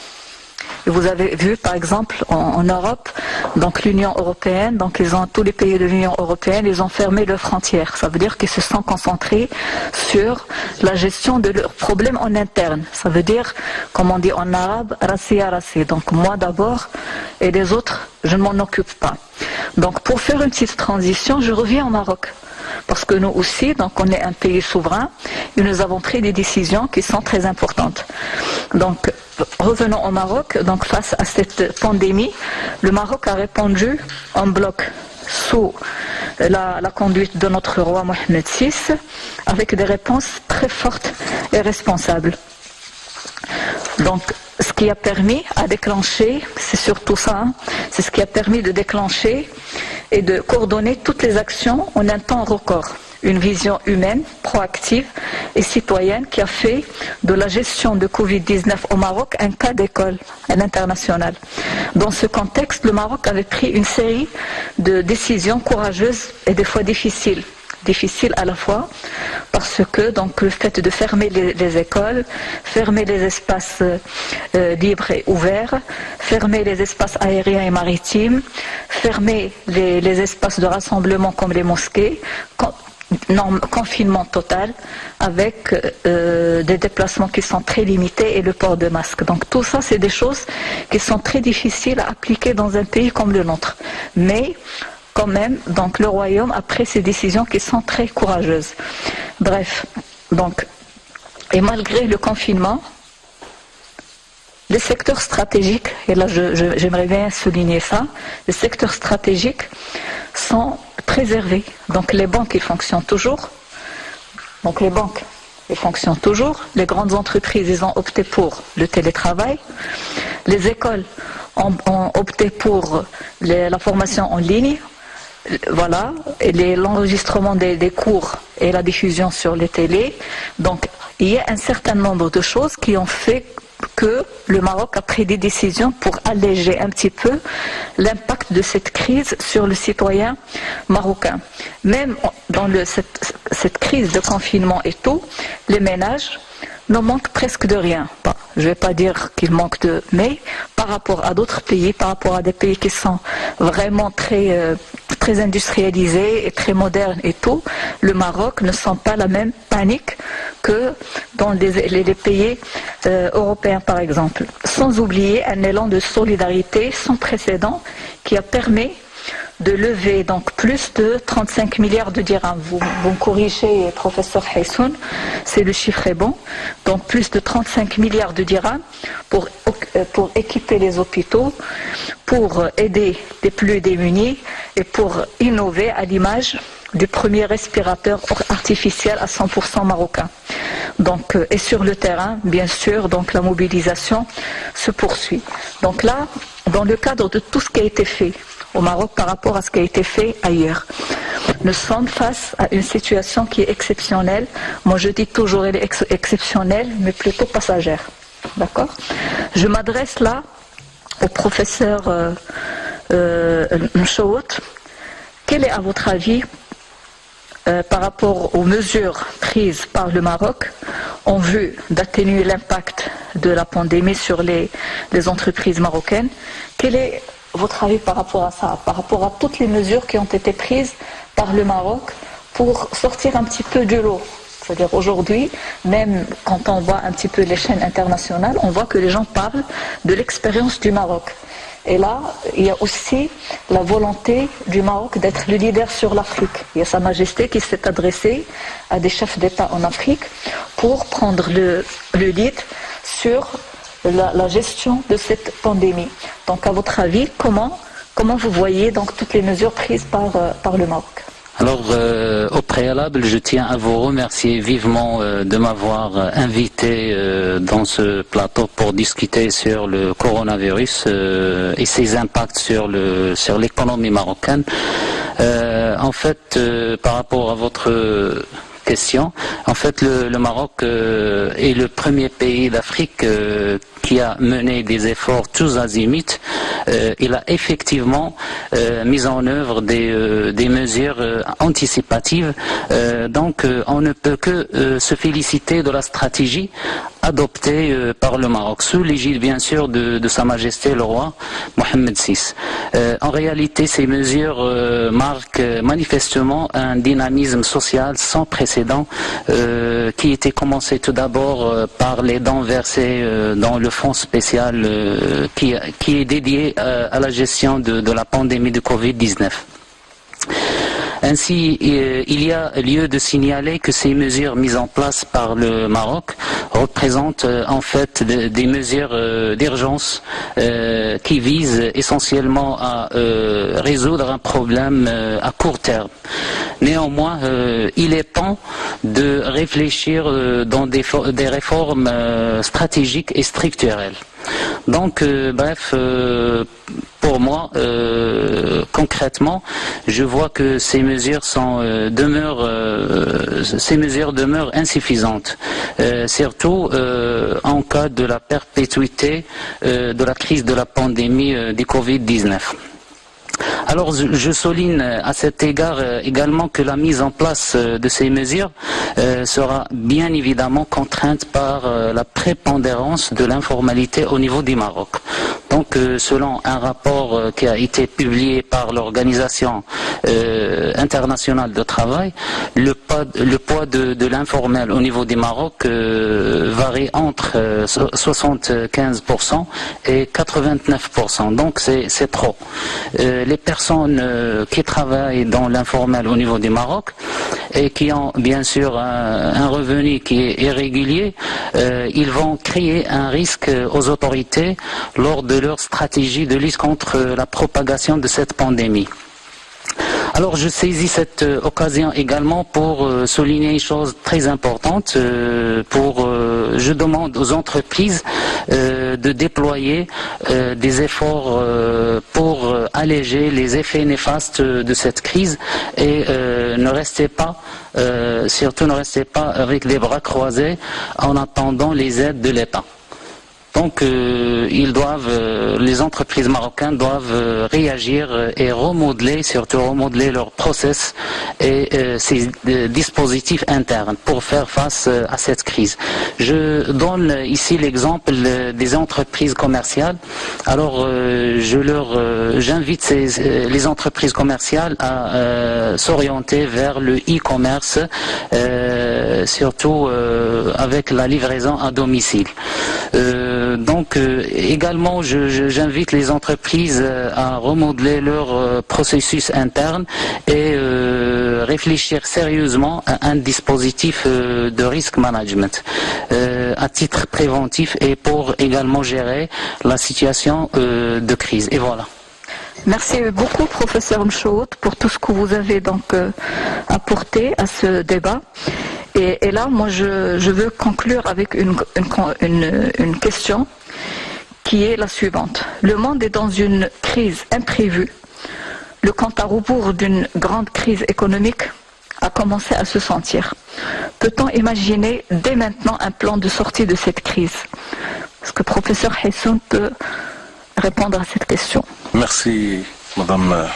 Et vous avez vu par exemple en Europe, donc l'Union européenne, donc tous les pays de l'Union européenne, ils ont fermé leurs frontières. Ça veut dire qu'ils se sont concentrés sur la gestion de leurs problèmes en interne. Ça veut dire, comme on dit en arabe, rassi à rassi. Donc moi d'abord et les autres, je ne m'en occupe pas. Donc pour faire une petite transition, je reviens au Maroc. Parce que nous aussi, donc on est un pays souverain et nous avons pris des décisions qui sont très importantes. Donc revenons au Maroc. Donc face à cette pandémie, le Maroc a répondu en bloc sous la conduite de notre roi Mohamed VI avec des réponses très fortes et responsables. Donc ce qui a permis à déclencher, c'est surtout ça, c'est ce qui a permis de déclencher et de coordonner toutes les actions en un temps record. Une vision humaine, proactive et citoyenne qui a fait de la gestion de Covid-19 au Maroc un cas d'école à l'international. Dans ce contexte, le Maroc avait pris une série de décisions courageuses et des fois difficiles. Difficile à la fois parce que donc le fait de fermer les écoles, fermer les espaces libres et ouverts, fermer les espaces aériens et maritimes, fermer les espaces de rassemblement comme les mosquées, confinement total avec des déplacements qui sont très limités et le port de masque. Donc tout ça, c'est des choses qui sont très difficiles à appliquer dans un pays comme le nôtre. Mais quand même, donc le royaume a pris ces décisions qui sont très courageuses. Bref, donc, et malgré le confinement, les secteurs stratégiques, et là j'aimerais bien souligner ça, les secteurs stratégiques sont préservés. Donc les banques, ils fonctionnent toujours. Donc les banques, ils fonctionnent toujours. Les grandes entreprises, ils ont opté pour le télétravail. Les écoles ont opté pour la formation en ligne. Voilà, et l'enregistrement des cours et la diffusion sur les télés. Donc, il y a un certain nombre de choses qui ont fait que le Maroc a pris des décisions pour alléger un petit peu l'impact de cette crise sur le citoyen marocain. Même dans cette crise de confinement et tout, les ménages ne manquent presque de rien. Bon, je ne vais pas dire qu'ils manquent de... Mais par rapport à d'autres pays, par rapport à des pays qui sont vraiment très industrialisés et très modernes et tout, le Maroc ne sent pas la même panique que dans les pays européens par exemple. Sans oublier un élan de solidarité sans précédent qui a permis de lever donc plus de 35 milliards de dirhams. Vous me corrigez, professeur Haïsoun, c'est le chiffre est bon. Donc plus de 35 milliards de dirhams pour équiper les hôpitaux, pour aider les plus démunis et pour innover à l'image du premier respirateur artificiel à 100% marocain. Donc, et sur le terrain, bien sûr, donc la mobilisation se poursuit. Donc là, dans le cadre de tout ce qui a été fait au Maroc par rapport à ce qui a été fait ailleurs, nous sommes face à une situation qui est exceptionnelle. Moi, je dis toujours elle est exceptionnelle, mais plutôt passagère. D'accord ? Je m'adresse là au professeur Mchaout. Quel est, à votre avis, par rapport aux mesures prises par le Maroc en vue d'atténuer l'impact de la pandémie sur les entreprises marocaines, quel est votre avis par rapport à ça, par rapport à toutes les mesures qui ont été prises par le Maroc pour sortir un petit peu du lot? C'est-à-dire aujourd'hui, même quand on voit un petit peu les chaînes internationales, on voit que les gens parlent de l'expérience du Maroc. Et là, il y a aussi la volonté du Maroc d'être le leader sur l'Afrique. Il y a Sa Majesté qui s'est adressée à des chefs d'État en Afrique pour prendre le lead sur la gestion de cette pandémie. Donc, à votre avis, comment vous voyez donc toutes les mesures prises par le Maroc? Alors, au préalable, je tiens à vous remercier vivement de m'avoir invité dans ce plateau pour discuter sur le coronavirus et ses impacts sur l'économie marocaine. En fait, par rapport à votre question, en fait, le Maroc est le premier pays d'Afrique qui a mené des efforts tous azimuts. Il a effectivement mis en œuvre des mesures anticipatives. Donc, on ne peut que se féliciter de la stratégie adoptées par le Maroc, sous l'égide bien sûr de Sa Majesté le roi Mohammed VI. En réalité, ces mesures marquent manifestement un dynamisme social sans précédent qui était commencé tout d'abord par les dons versés dans le fonds spécial qui est dédié à la gestion de la pandémie de Covid-19. Ainsi, il y a lieu de signaler que ces mesures mises en place par le Maroc représentent en fait des mesures d'urgence qui visent essentiellement à résoudre un problème à court terme. Néanmoins, il est temps de réfléchir dans des réformes stratégiques et structurelles. Donc, bref, pour moi, concrètement, je vois que ces mesures demeurent insuffisantes, surtout en cas de la perpétuité de la crise de la pandémie du Covid-19. Alors je souligne à cet égard également que la mise en place de ces mesures sera bien évidemment contrainte par la prépondérance de l'informalité au niveau du Maroc. Donc selon un rapport qui a été publié par l'Organisation internationale de travail, le poids de l'informel au niveau du Maroc varie entre 75% et 89%. Donc c'est trop. Les personnes qui travaillent dans l'informel au niveau du Maroc et qui ont bien sûr un revenu qui est irrégulier, ils vont créer un risque aux autorités lors de leur stratégie de lutte contre la propagation de cette pandémie. Alors je saisis cette occasion également pour souligner une chose très importante. Je demande aux entreprises de déployer des efforts pour alléger les effets néfastes de cette crise et surtout ne restez pas avec les bras croisés en attendant les aides de l'État. Donc les entreprises marocaines doivent réagir et surtout remodeler leur process et ces dispositifs internes pour faire face à cette crise. Je donne ici l'exemple des entreprises commerciales. Alors j'invite les entreprises commerciales à s'orienter vers le e-commerce, surtout avec la livraison à domicile. Donc également j'invite les entreprises à remodeler leur processus interne et réfléchir sérieusement à un dispositif de risk management à titre préventif et pour également gérer la situation de crise. Et voilà. Merci beaucoup, professeur Mchoud, pour tout ce que vous avez donc apporté à ce débat. Et là, moi, je veux conclure avec une question qui est la suivante. Le monde est dans une crise imprévue. Le compte à rebours d'une grande crise économique a commencé à se sentir. Peut-on imaginer dès maintenant un plan de sortie de cette crise? Est-ce que le professeur Hissoun peut répondre à cette question? Merci, Madame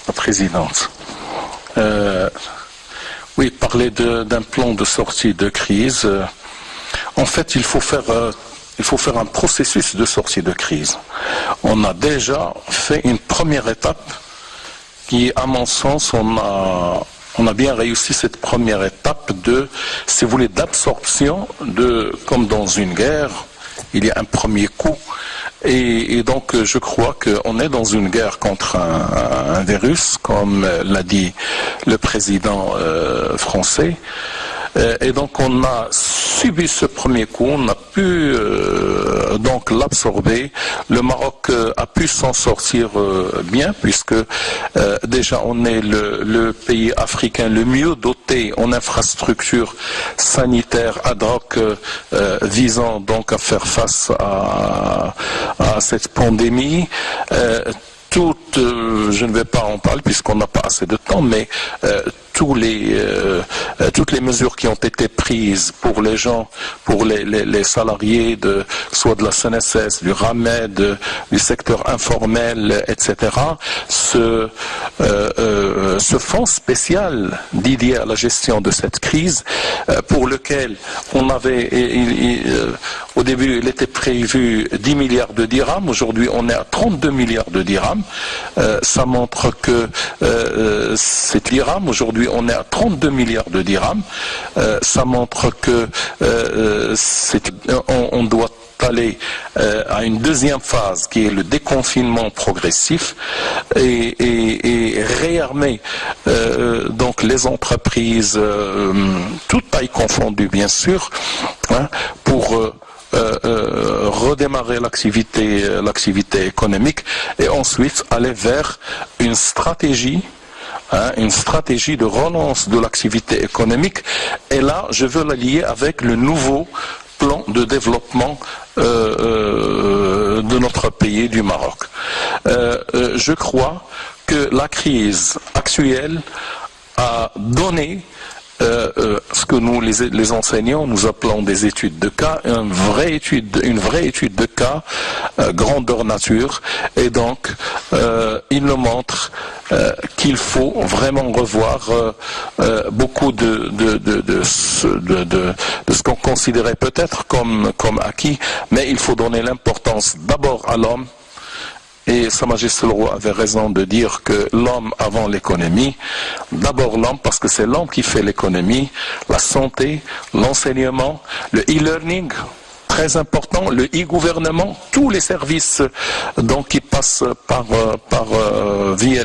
la Présidente. Oui, parler d'un plan de sortie de crise. En fait, il faut faire un processus de sortie de crise. On a déjà fait une première étape qui, à mon sens, on a bien réussi cette première étape si vous voulez, d'absorption comme dans une guerre, il y a un premier coup. Et donc, je crois qu'on est dans une guerre contre un virus, comme l'a dit le président français. Et donc, on a subi ce premier coup, on a pu donc l'absorber. Le Maroc a pu s'en sortir bien, puisque déjà on est le pays africain le mieux doté en infrastructures sanitaires ad hoc visant donc à faire face à cette pandémie. Je ne vais pas en parler puisqu'on n'a pas assez de temps, mais toutes les mesures qui ont été prises pour les gens, pour les salariés soit de la CNSS, du RAMED, du secteur informel, etc., ce fonds spécial dédié à la gestion de cette crise, pour lequel on avait, au début, il était prévu 10 milliards de dirhams, aujourd'hui on est à 32 milliards de dirhams, ça montre que c'est dirhams, aujourd'hui on est à 32 milliards de dirhams, ça montre que on doit aller à une deuxième phase qui est le déconfinement progressif et réarmer donc les entreprises, toutes tailles confondues bien sûr, hein, pour redémarrer l'activité économique et ensuite aller vers une stratégie de relance de l'activité économique. Et là, je veux la lier avec le nouveau plan de développement de notre pays, du Maroc. Je crois que la crise actuelle a donné ce que nous, les enseignants, nous appelons des études de cas, une vraie étude de cas, grandeur nature, et donc il nous montre qu'il faut vraiment revoir beaucoup de ce qu'on considérait peut-être comme acquis, mais il faut donner l'importance d'abord à l'homme. Et Sa Majesté le Roi avait raison de dire que l'homme avant l'économie, d'abord l'homme parce que c'est l'homme qui fait l'économie, la santé, l'enseignement, le e-learning, très important, le e-gouvernement, tous les services donc qui passent via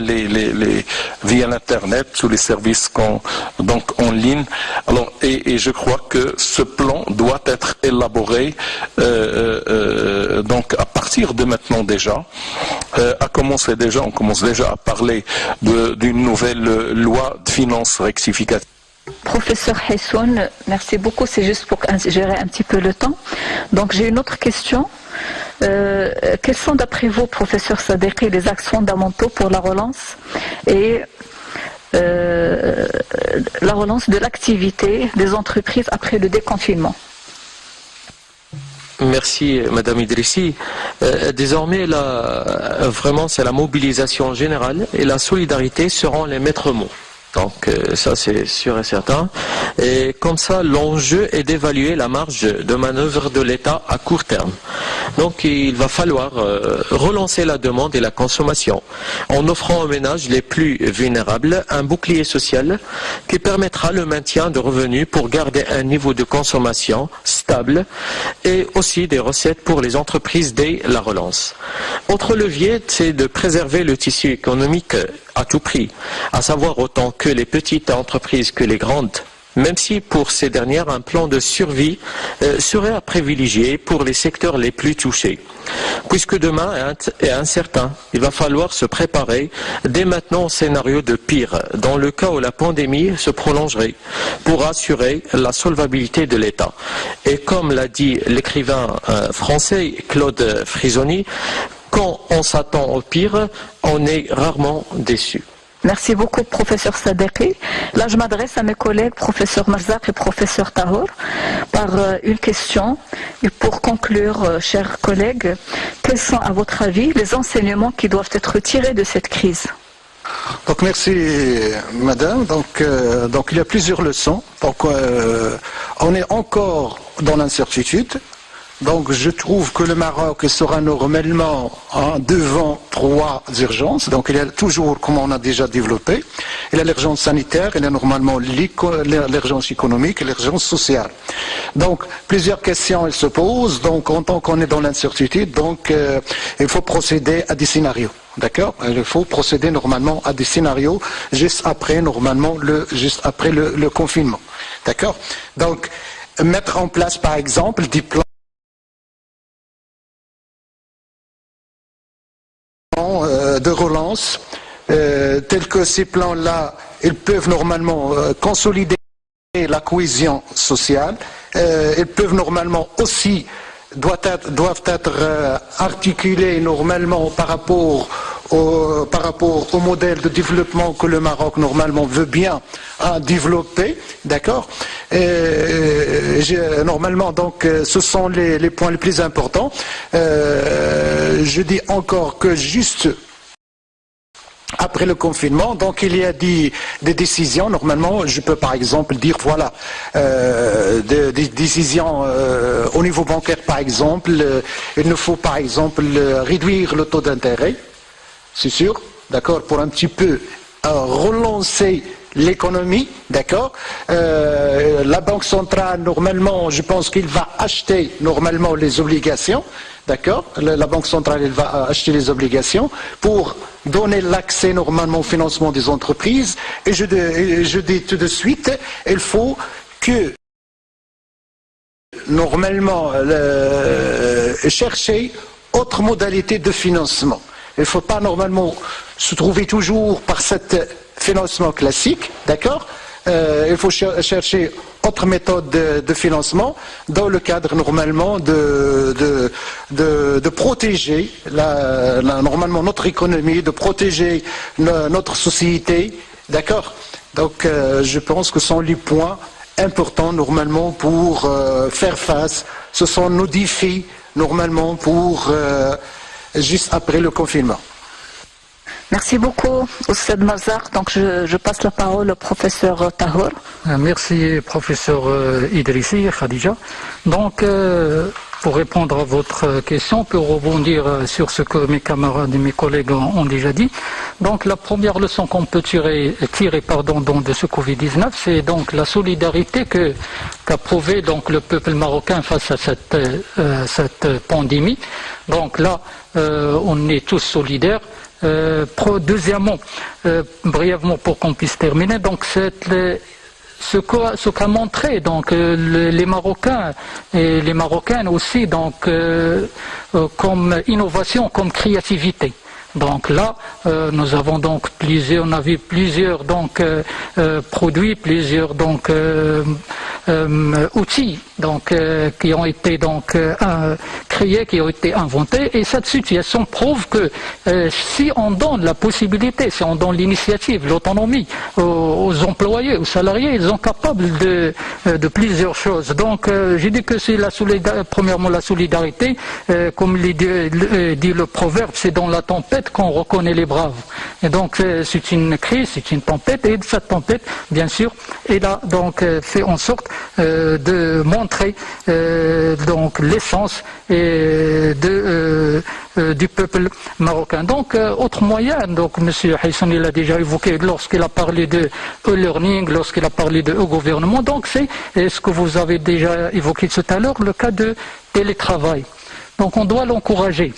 via l'internet, tous les services donc en ligne. Alors et je crois que ce plan doit être élaboré donc à partir de maintenant déjà. On commence déjà à parler d'une nouvelle loi de finances rectificative. Professeur Hissoun, merci beaucoup. C'est juste pour gérer un petit peu le temps. Donc j'ai une autre question. Quels sont d'après vous, professeur Sadeghi, les axes fondamentaux pour la relance et la relance de l'activité des entreprises après le déconfinement? Merci Madame Idrissi. Désormais, vraiment, c'est la mobilisation générale et la solidarité seront les maîtres mots. Donc ça c'est sûr et certain. Et comme ça, l'enjeu est d'évaluer la marge de manœuvre de l'État à court terme. Donc il va falloir relancer la demande et la consommation en offrant aux ménages les plus vulnérables un bouclier social qui permettra le maintien de revenus pour garder un niveau de consommation stable et aussi des recettes pour les entreprises dès la relance. Autre levier, c'est de préserver le tissu économique à tout prix, à savoir autant que les petites entreprises que les grandes, même si pour ces dernières un plan de survie serait à privilégier pour les secteurs les plus touchés. Puisque demain est incertain, il va falloir se préparer dès maintenant au scénario de pire, dans le cas où la pandémie se prolongerait, pour assurer la solvabilité de l'État. Et comme l'a dit l'écrivain français Claude Frisoni, quand on s'attend au pire, on est rarement déçu. Merci beaucoup, professeur Sadeghi. Là, je m'adresse à mes collègues, professeur Marzaq et professeur Tahour, par une question. Et pour conclure, chers collègues, quels sont, à votre avis, les enseignements qui doivent être tirés de cette crise? Donc merci madame. Donc il y a plusieurs leçons. Donc on est encore dans l'incertitude. Donc je trouve que le Maroc sera normalement devant 3 urgences. Donc il y a toujours, comme on a déjà développé, il y a l'urgence sanitaire, il y a normalement l'urgence économique et l'urgence sociale. Donc plusieurs questions elles se posent. Donc en tant qu'on est dans l'incertitude, donc il faut procéder à des scénarios. D'accord? Il faut procéder normalement à des scénarios juste après le confinement. D'accord? Donc mettre en place par exemple des plans de relance, tels que ces plans-là, ils peuvent normalement consolider la cohésion sociale, ils peuvent normalement aussi doivent être articulés normalement par rapport par rapport au modèle de développement que le Maroc normalement veut bien développer, d'accord. Normalement, donc, ce sont les points les plus importants. Je dis encore que juste après le confinement, donc il y a des décisions. Normalement, je peux par exemple dire, voilà, des décisions au niveau bancaire, par exemple, il nous faut par exemple réduire le taux d'intérêt, c'est sûr, d'accord, pour un petit peu relancer l'économie, d'accord. La Banque centrale, normalement, je pense qu'il va acheter normalement les obligations, d'accord. La Banque centrale, elle va acheter les obligations pour donner l'accès normalement au financement des entreprises. Et je dis tout de suite, il faut que normalement chercher autre modalité de financement. Il ne faut pas normalement se trouver toujours par cette financement classique, d'accord. Il faut chercher autre méthode de financement dans le cadre normalement de protéger normalement notre économie, de protéger notre société, d'accord. Donc je pense que ce sont les points importants normalement pour faire face. Ce sont nos défis normalement pour juste après le confinement. Merci beaucoup, Oussed Mazar. Donc, je passe la parole au professeur Tahour. Merci, professeur Idrissi, Khadija. Donc, pour répondre à votre question, pour rebondir sur ce que mes camarades et mes collègues ont déjà dit. Donc, la première leçon qu'on peut tirer de ce Covid-19, c'est donc la solidarité qu'a prouvé donc le peuple marocain face à cette pandémie. Donc là, on est tous solidaires. Deuxièmement, brièvement pour qu'on puisse terminer, donc ce qu'a montré donc les Marocains et les Marocaines aussi donc comme innovation, comme créativité. Donc là, nous avons donc on a vu plusieurs donc produits, plusieurs donc outils donc qui ont été donc créés, qui ont été inventés, et cette situation prouve que si on donne la possibilité, si on donne l'initiative, l'autonomie aux employés, aux salariés, ils sont capables de plusieurs choses. Donc j'ai dit que c'est premièrement la solidarité, comme dit le proverbe, c'est dans la tempête qu'on reconnaît les braves. Et donc c'est une crise, c'est une tempête, et cette tempête, bien sûr, elle a donc fait en sorte de montrer donc l'essence du peuple marocain. Donc autre moyen, donc M. Haïsson il a déjà évoqué lorsqu'il a parlé de e-learning, lorsqu'il a parlé de e-gouvernement, donc c'est ce que vous avez déjà évoqué tout à l'heure, le cas de télétravail. Donc on doit l'encourager.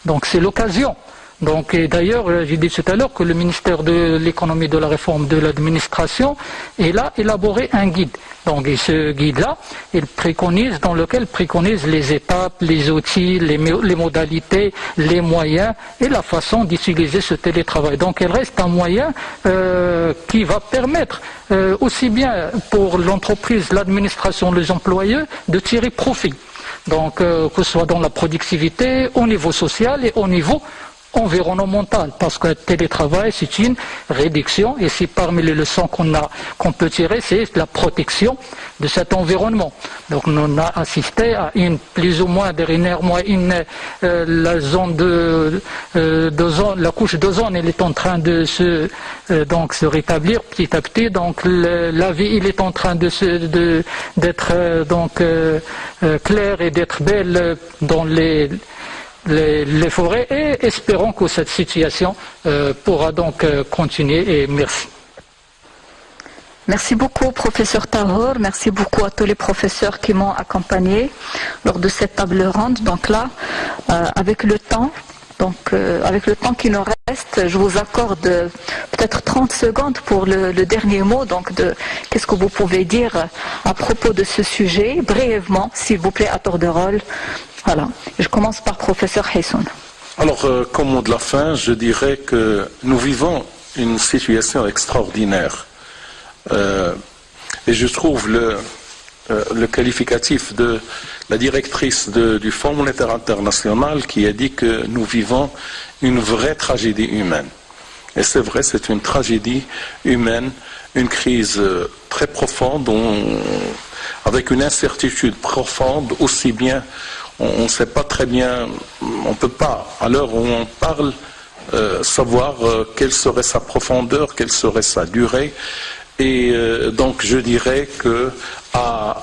Donc c'est l'occasion. Donc, et d'ailleurs, j'ai dit tout à l'heure que le ministère de l'économie, de la réforme de l'administration, il a élaboré un guide. Donc, et ce guide-là, dans lequel préconise les étapes, les outils, les modalités, les moyens et la façon d'utiliser ce télétravail. Donc, il reste un moyen qui va permettre aussi bien pour l'entreprise, l'administration, les employés, de tirer profit. Donc, que ce soit dans la productivité, au niveau social et au niveau environnemental, parce que le télétravail c'est une réduction, et c'est parmi les leçons qu'on peut tirer, c'est la protection de cet environnement. Donc on a assisté à plus ou moins dernièrement la zone la couche d'ozone, elle est en train de se rétablir petit à petit. Donc la vie il est en train d'être claire et d'être belle dans les forêts, et espérons que cette situation pourra donc continuer, et merci. Merci beaucoup, professeur Tahour. Merci beaucoup à tous les professeurs qui m'ont accompagné lors de cette table ronde. Donc là, avec le temps qui nous reste, je vous accorde peut-être 30 secondes pour le dernier mot. Donc, qu'est-ce que vous pouvez dire à propos de ce sujet, brièvement, s'il vous plaît, à tour de rôle. Voilà. Je commence par professeur Haïsson. Alors, comme mot de la fin, je dirais que nous vivons une situation extraordinaire. Et je trouve le qualificatif de la directrice du Fonds monétaire international qui a dit que nous vivons une vraie tragédie humaine. Et c'est vrai, c'est une tragédie humaine, une crise très profonde, avec une incertitude profonde, aussi bien, on ne sait pas très bien, on ne peut pas, à l'heure où on parle, savoir quelle serait sa profondeur, quelle serait sa durée. Et donc je dirais que à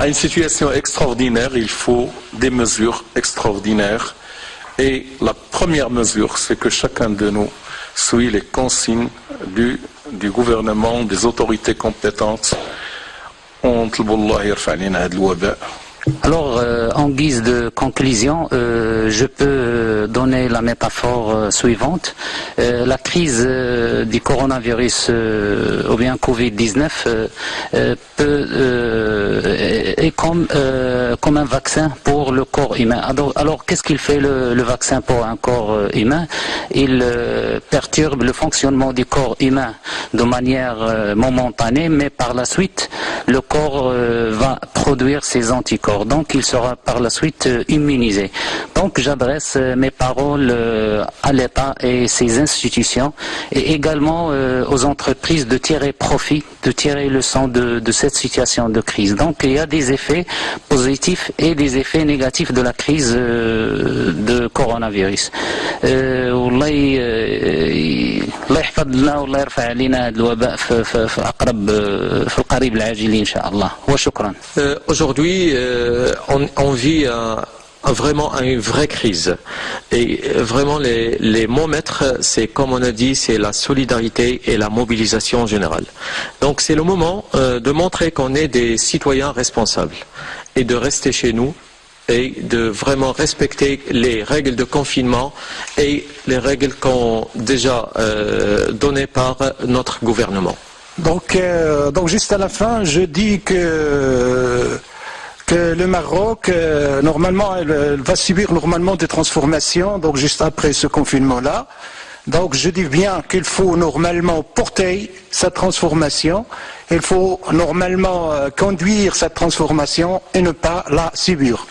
une situation extraordinaire, il faut des mesures extraordinaires. Et la première mesure, c'est que chacun de nous suit les consignes du gouvernement, des autorités compétentes. Alors, en guise de conclusion, je peux donner la métaphore suivante. La crise du coronavirus ou bien Covid-19 est comme un vaccin pour le corps humain. Alors qu'est-ce qu'il fait le vaccin pour un corps humain? Il perturbe le fonctionnement du corps humain de manière momentanée, mais par la suite, le corps va produire ses anticorps. Donc il sera par la suite immunisé. Donc j'adresse mes paroles à l'État et ses institutions et également aux entreprises de tirer profit, de tirer leçon de cette situation de crise. Donc il y a des effets positifs et des effets négatifs de la crise de coronavirus. الله يحفظ لنا والله يرفع علينا هذا الوباء في القريب العاجل إن شاء الله وشكرا. Aujourd'hui, on vit vraiment une vraie crise. Et vraiment, les mots maîtres, c'est comme on a dit, c'est la solidarité et la mobilisation générale. Donc c'est le moment de montrer qu'on est des citoyens responsables et de rester chez nous et de vraiment respecter les règles de confinement et les règles qu'on déjà données par notre gouvernement. Donc juste à la fin, je dis que le Maroc, normalement, elle va subir normalement des transformations, donc juste après ce confinement-là. Donc je dis bien qu'il faut normalement porter cette transformation, il faut normalement conduire cette transformation et ne pas la subir.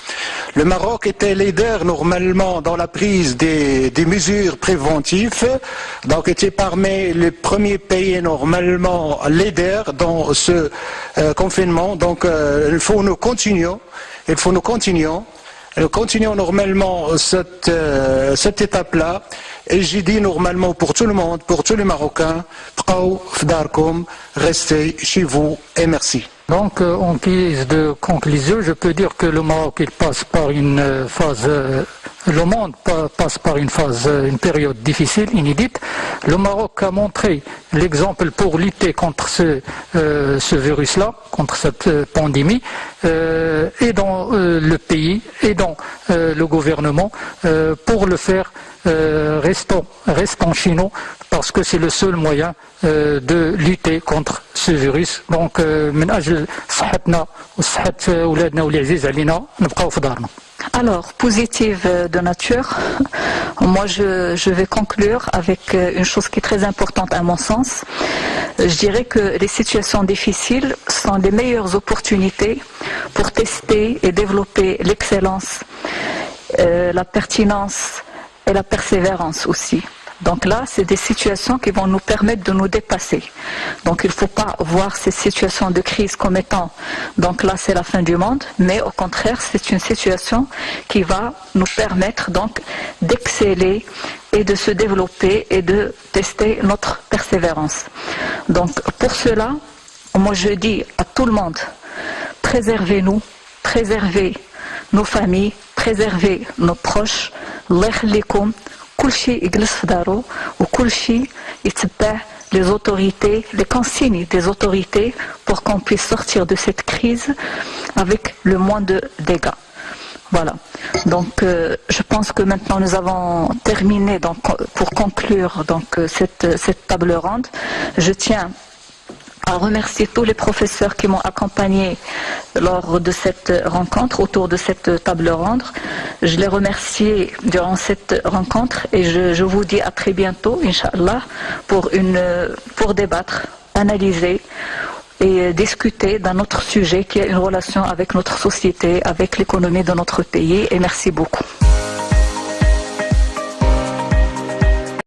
Le Maroc était leader normalement dans la prise des mesures préventives, donc était parmi les premiers pays normalement leaders dans ce confinement. Donc il faut nous continuer normalement cette étape-là. Et j'ai dit normalement pour tout le monde, pour tous les Marocains, restez chez vous et merci. Donc, en guise de conclusion, je peux dire que le Maroc il passe par une phase, le monde passe par une période difficile, inédite. Le Maroc a montré l'exemple pour lutter contre ce virus-là, contre cette pandémie, et dans le pays, et dans le gouvernement, pour le faire. Restons chez nous parce que c'est le seul moyen de lutter contre ce virus. Donc من أجل صحتنا وصحة أولادنا واللي عزيز علينا نبقاو في دارنا. Alors, positive de nature, moi je vais conclure avec une chose qui est très importante à mon sens. Je dirais que les situations difficiles sont les meilleures opportunités pour tester et développer l'excellence, la pertinence et la persévérance aussi. Donc là, c'est des situations qui vont nous permettre de nous dépasser. Donc il ne faut pas voir ces situations de crise comme étant, donc là c'est la fin du monde, mais au contraire c'est une situation qui va nous permettre donc d'exceller et de se développer et de tester notre persévérance. Donc pour cela, moi je dis à tout le monde, préservez-nous, préservez nos familles, préservez nos proches, الله يخليكم. كل شيء يجلس في داره وكل شيء يتبع les autorités, les consignes des autorités pour qu'on puisse sortir de cette crise avec le moins de dégâts. Voilà. Donc je pense que maintenant nous avons terminé donc, pour conclure donc, cette table ronde. Je tiens à remercier tous les professeurs qui m'ont accompagné lors de cette rencontre, autour de cette table ronde. Je les remercie durant cette rencontre et je vous dis à très bientôt, Inch'Allah, pour débattre, analyser et discuter d'un autre sujet qui a une relation avec notre société, avec l'économie de notre pays. Et merci beaucoup.